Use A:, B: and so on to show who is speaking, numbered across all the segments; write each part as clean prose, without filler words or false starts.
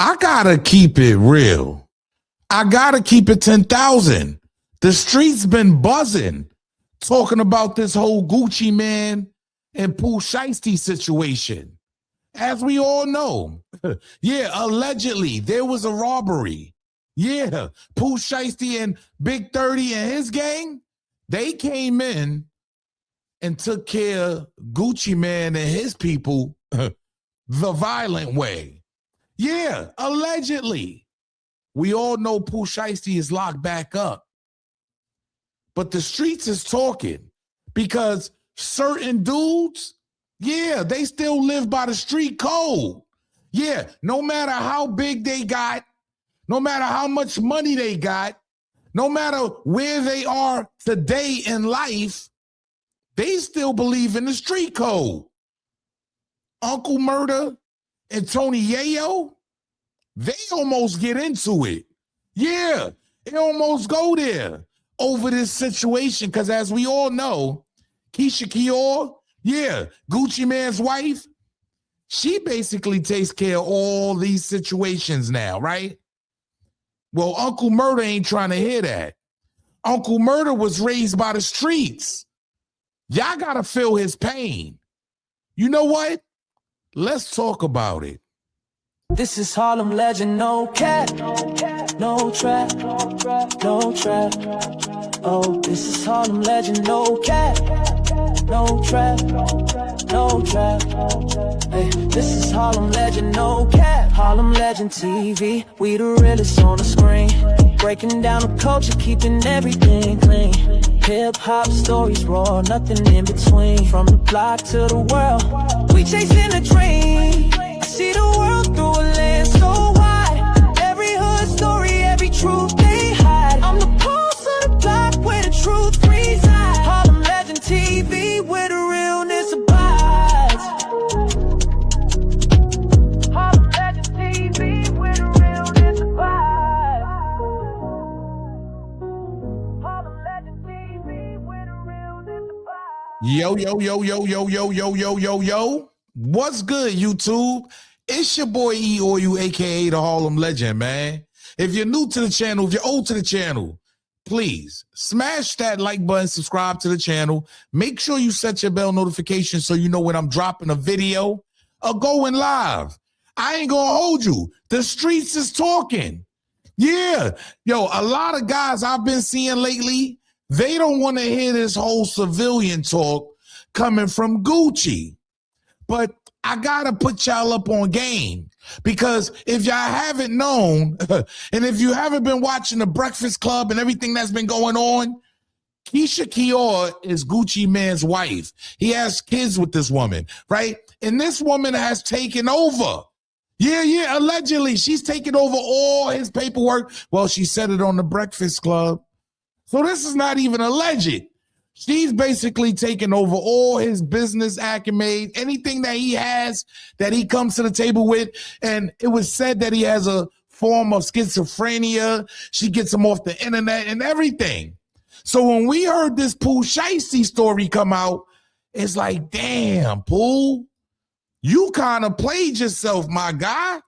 A: I gotta keep it real. I gotta keep it 10,000. The streets been buzzing talking about this whole Gucci Man and Pooh Shiesty situation. As we all know, yeah, allegedly there was a robbery. Yeah, Pooh Shiesty and Big 30 and his gang, they came in and took care of Gucci Man and his people the violent way. Yeah, allegedly. We all know Pooh Shiesty is locked back up. But the streets is talking because certain dudes, yeah, they still live by the street code. Yeah, no matter how big they got, no matter how much money they got, no matter where they are today in life, they still believe in the street code. Uncle Murda and Tony Yayo, they almost get into it. Yeah, they almost go there over this situation because as we all know, Keisha Ka'oir, yeah, Gucci Man's wife, she basically takes care of all these situations now, right? Well, Uncle Murda ain't trying to hear that. Uncle Murda was raised by the streets. Y'all got to feel his pain. You know what? Let's talk about it.
B: This is Harlem legend, no cap, no trap, no trap. Oh, this is Harlem legend, no cap, no trap, no trap. Hey, this is Harlem legend, no cap. Harlem legend TV, we the realest on the screen. Breaking down the culture, keeping everything clean. Hip hop stories raw, nothing in between. From the block to the world, we chasing a dream. I see the world through a lens so wide. Every hood story, every truth they hide. I'm the pulse of the block where the truth resides. Harlem legend TV where the realness abides. Harlem legend TV where the realness abides. Harlem legend TV where the realness abides.
A: Yo, yo, yo, yo, yo, yo, yo, yo, yo, yo. What's good, YouTube? It's your boy E-Oil, aka the Harlem Legend, man. If you're new to the channel, if you're old to the channel, please smash that like button, subscribe to the channel. Make sure you set your bell notification so you know when I'm dropping a video or going live. I ain't gonna hold you. The streets is talking. Yeah. Yo, a lot of guys I've been seeing lately, they don't want to hear this whole civilian talk coming from Gucci. But I gotta put y'all up on game because if y'all haven't known, and if you haven't been watching the Breakfast Club and everything that's been going on, Keisha Ka'oir is Gucci Man's wife. He has kids with this woman, right? And this woman has taken over. Yeah, allegedly. She's taken over all his paperwork. Well, she said it on the Breakfast Club. So this is not even alleged. She's basically taken over all his business acumen, anything that he has that he comes to the table with. And it was said that he has a form of schizophrenia. She gets him off the internet and everything. So when we heard this Pooh Shiesty story come out, it's like, damn, Pooh, you kind of played yourself, my guy.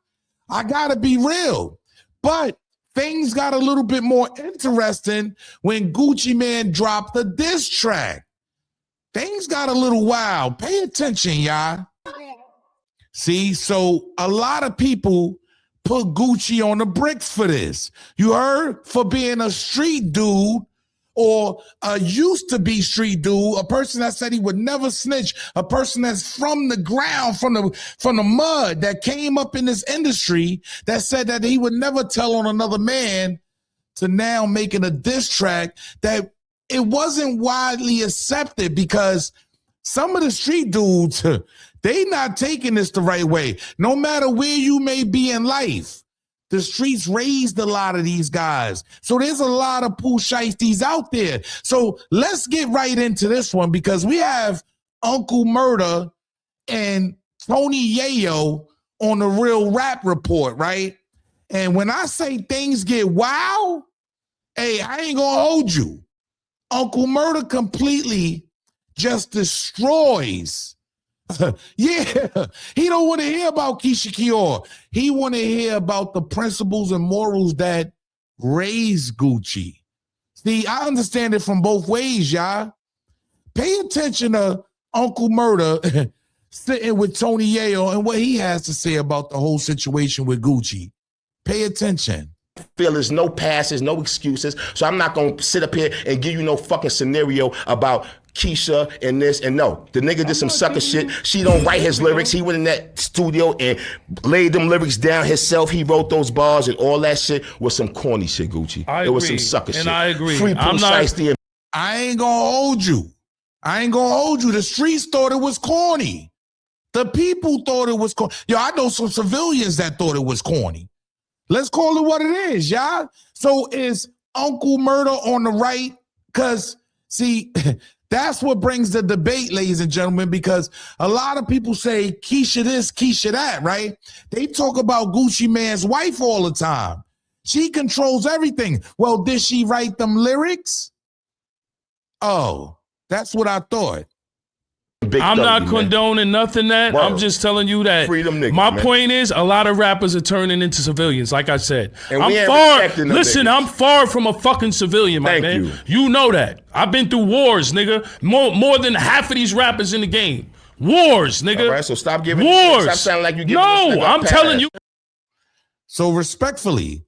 A: I got to be real. But things got a little bit more interesting when Gucci Man dropped the diss track. Things got a little wild. Pay attention, y'all. See, so a lot of people put Gucci on the bricks for this. You heard? For being a street dude or a used to be street dude, a person that said he would never snitch, a person that's from the ground, from the mud, that came up in this industry, that said that he would never tell on another man, to now making a diss track that it wasn't widely accepted because some of the street dudes, they not taking this the right way. No matter where you may be in life, the streets raised a lot of these guys. So there's a lot of Pooh Shiesties out there. So let's get right into this one because we have Uncle Murda and Tony Yayo on the Real Rap Report, right? And when I say things get wild, hey, I ain't gonna hold you. Uncle Murda completely just destroys Yeah, he don't want to hear about Keisha Ka'oir. He want to hear about the principles and morals that raised Gucci. See, I understand it from both ways, y'all. Pay attention to Uncle Murda sitting with Tony Yayo and what he has to say about the whole situation with Gucci. Pay attention.
C: Feel there's no passes, no excuses. So I'm not gonna sit up here and give you no fucking scenario about Keisha and this and no. The nigga did some sucker shit. She don't write his lyrics. He went in that studio and laid them lyrics down himself. He wrote those bars and all that shit was some corny shit, Gucci.
D: It
C: was some sucker shit.
D: And I agree.
C: Free Pooh, Shiesty.
A: I ain't gonna hold you. The streets thought it was corny. The people thought it was corny. Yo, I know some civilians that thought it was corny. Let's call it what it is, y'all. So is Uncle Murda on the right? Because, see, that's what brings the debate, ladies and gentlemen, because a lot of people say Keisha this, Keisha that, right? They talk about Gucci Mane's wife all the time. She controls everything. Well, did she write them lyrics? Oh, that's what I thought.
D: I'm not condoning nothing that. I'm just telling you that.
C: Freedom niggas,
D: my point is, a lot of rappers are turning into civilians, like I said.
C: And
D: I'm far from a fucking civilian, my man. You know that. I've been through wars, nigga. More than half of these rappers in the game. Wars, nigga.
C: All right, so stop giving
D: wars.
C: Stop sounding like you giving
D: No, I'm telling you.
A: So respectfully,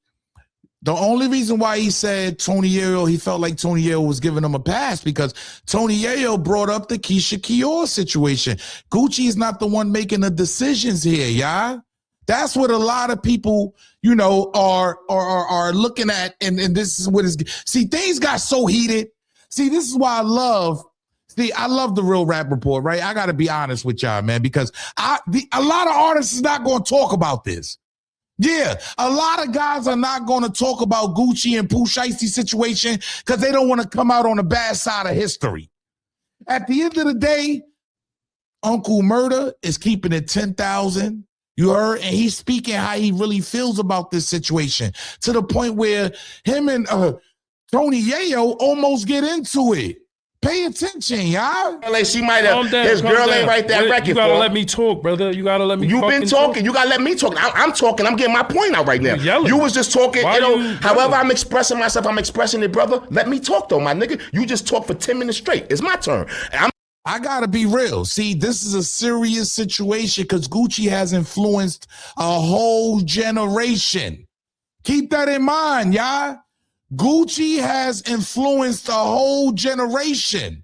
A: the only reason why he said Tony Yayo, he felt like Tony Yayo was giving him a pass because Tony Yayo brought up the Keisha Ka'oir situation. Gucci is not the one making the decisions here, y'all. That's what a lot of people, you know, are looking at, and this is what is. See, things got so heated. See, this is why I love the Real Rap Report, right? I got to be honest with y'all, man, because a lot of artists is not going to talk about this. Yeah, a lot of guys are not going to talk about Gucci and Pooh Shiesty situation because they don't want to come out on the bad side of history. At the end of the day, Uncle Murda is keeping it 10,000. You heard? And he's speaking how he really feels about this situation to the point where him and Tony Yayo almost get into it. Pay attention, y'all.
C: Like she might have. His girl ain't write that record.
D: You gotta let me talk, brother. You gotta let me.
C: You've been talking. You gotta let me talk. I'm talking. I'm getting my point out right now. You was just talking.
D: Why
C: you know, however I'm expressing myself, I'm expressing it, brother. Let me talk though, my nigga. You just talk for 10 minutes straight. It's my turn.
A: I gotta be real. See, this is a serious situation because Gucci has influenced a whole generation. Keep that in mind, y'all. Gucci has influenced a whole generation.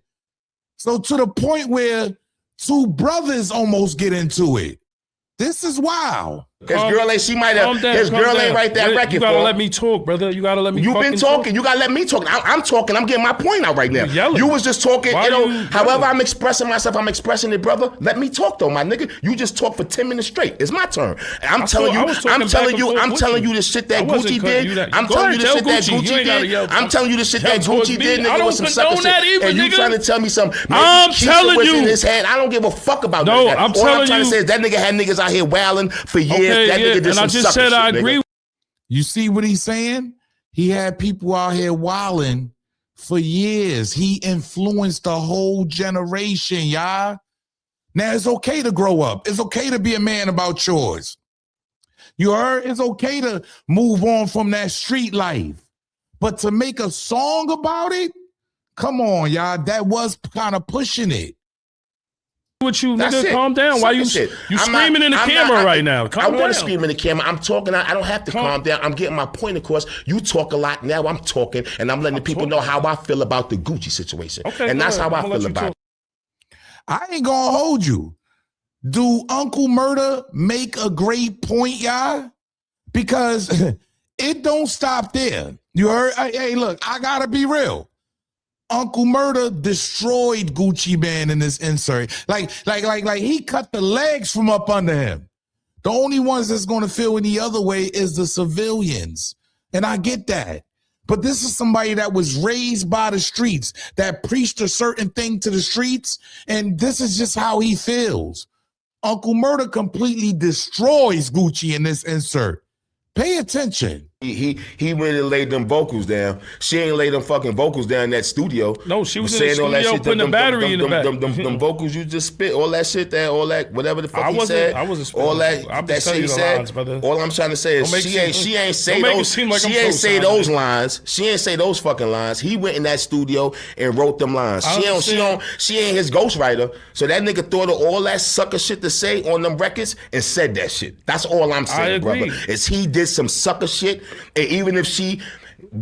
A: So to the point where two brothers almost get into it. This is wild.
C: His girl ain't, she might have, his girl ain't write that record.
D: You gotta let me talk, brother. You gotta let me
C: You've been talking. You gotta let me talk. I'm talking. I'm getting my point out right now. You was just talking, you know, however I'm expressing myself, I'm expressing it, brother. Let me talk though, my nigga. You just talk for 10 minutes straight. It's my turn. I'm telling you the shit that Gucci did. I'm telling you the shit that Gucci did. I'm telling you the shit that Gucci did, nigga, with some sucker shit. And you trying to tell me something.
D: I'm telling you.
C: In his head. I don't give a fuck about that.
D: No, I'm telling you.
C: All I'm trying to say is that nigga had niggas out here wilding for years. That nigga did some
D: just said I agree.
A: You see what he's saying? He had people out here wilding for years. He influenced a whole generation, y'all. Now, it's okay to grow up. It's okay to be a man about yours. You heard? It's okay to move on from that street life. But to make a song about it, come on, y'all. That was kind of pushing it.
D: With you, nigga, calm down. Why you screaming in the camera right now?
C: I want to scream in the camera. I'm talking. I don't have to calm down. I'm getting my point across. You talk a lot now. I'm talking, and I'm letting the people know how I feel about the Gucci situation. Okay, and that's how I feel about it.
A: I ain't gonna hold you. Do Uncle Murda make a great point, y'all? Because it don't stop there. You heard? Hey, look, I gotta be real. Uncle Murda destroyed Gucci Mane in this insert. Like he cut the legs from up under him. The only ones that's going to feel any other way is the civilians. And I get that. But this is somebody that was raised by the streets, that preached a certain thing to the streets. And this is just how he feels. Uncle Murda completely destroys Gucci in this insert. Pay attention.
C: He went and laid them vocals down. She ain't laid them fucking vocals down in that studio.
D: No, she was in the studio putting a battery in the back.
C: Them vocals you just spit, all that shit, whatever the fuck he said.
D: I wasn't spitting.
C: All that shit he said. All I'm trying to say is she ain't say those lines. She ain't say those fucking lines. He went in that studio and wrote them lines. She ain't his ghostwriter. So that nigga thought of all that sucker shit to say on them records and said that shit. That's all I'm saying, brother. Is he did some sucker shit, and even if she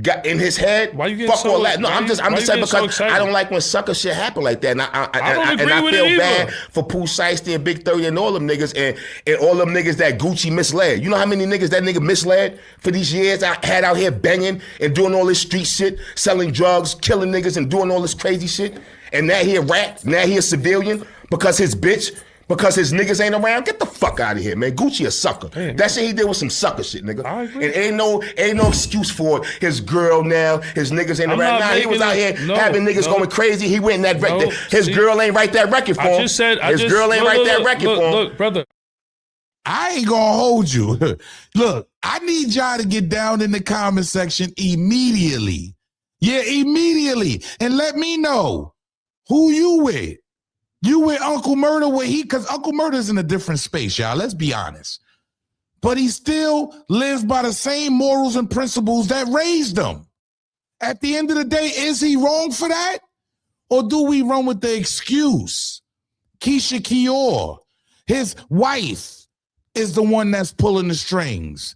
C: got in his head, why you getting fuck so, all that? No, I'm just saying because so I don't like when sucker shit happen like that, and I feel bad for Pooh, Shiesty, and Big 30 and all them niggas and all them niggas that Gucci misled. You know how many niggas that nigga misled for these years? I had out here banging and doing all this street shit, selling drugs, killing niggas, and doing all this crazy shit. And now he a rat, now he a civilian because his bitch. Because his niggas ain't around, get the fuck out of here, man. Gucci a sucker. Damn. That shit he did was some sucker shit, nigga. And ain't no excuse for it. His girl now, his niggas ain't around. Now he was out here having niggas going crazy. He went in that record. His girl ain't write that record for him. His girl ain't write that record for him.
D: Look, brother.
A: I ain't gonna hold you. Look, I need y'all to get down in the comment section immediately. Yeah, immediately. And let me know who you with. You with Uncle Murda because Uncle Murda's in a different space, y'all. Let's be honest. But he still lives by the same morals and principles that raised him. At the end of the day, is he wrong for that? Or do we run with the excuse? Keisha Ka'oir, his wife, is the one that's pulling the strings.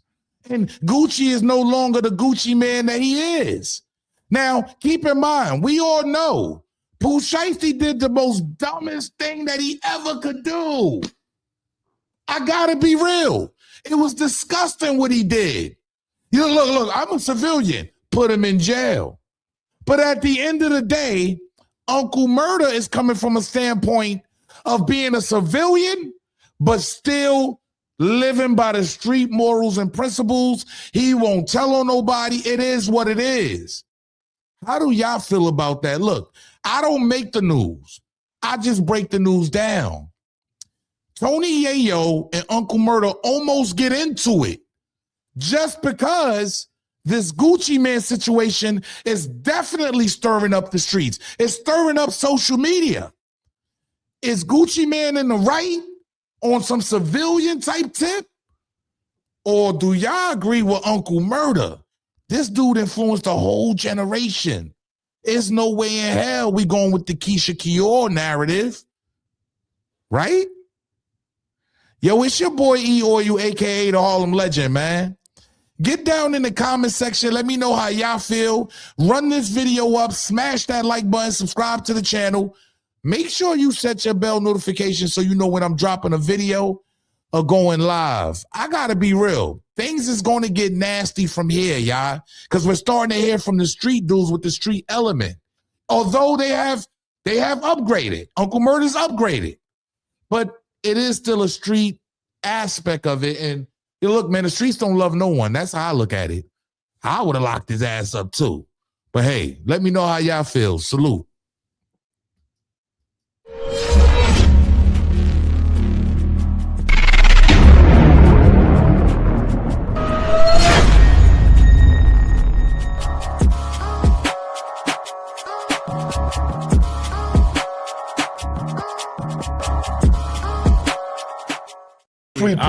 A: And Gucci is no longer the Gucci man that he is. Now, keep in mind, we all know Pooh Shiesty did the most dumbest thing that he ever could do. I gotta be real. It was disgusting what he did. You know, look, I'm a civilian. Put him in jail. But at the end of the day, Uncle Murda is coming from a standpoint of being a civilian, but still living by the street morals and principles. He won't tell on nobody. It is what it is. How do y'all feel about that? Look, I don't make the news. I just break the news down. Tony Yayo and Uncle Murda almost get into it just because this Gucci man situation is definitely stirring up the streets. It's stirring up social media. Is Gucci man in the right on some civilian type tip? Or do y'all agree with Uncle Murda? This dude influenced a whole generation. There's no way in hell we going with the Keisha Ka'oir narrative. Right? Yo, it's your boy E-Oil, a.k.a. the Harlem Legend, man. Get down in the comment section. Let me know how y'all feel. Run this video up. Smash that like button. Subscribe to the channel. Make sure you set your bell notification so you know when I'm dropping a video or going live. I got to be real. Things is going to get nasty from here, y'all, because we're starting to hear from the street dudes with the street element. Although they have upgraded. Uncle Murda's upgraded. But it is still a street aspect of it. And look, man, the streets don't love no one. That's how I look at it. I would have locked his ass up too. But hey, let me know how y'all feel. Salute.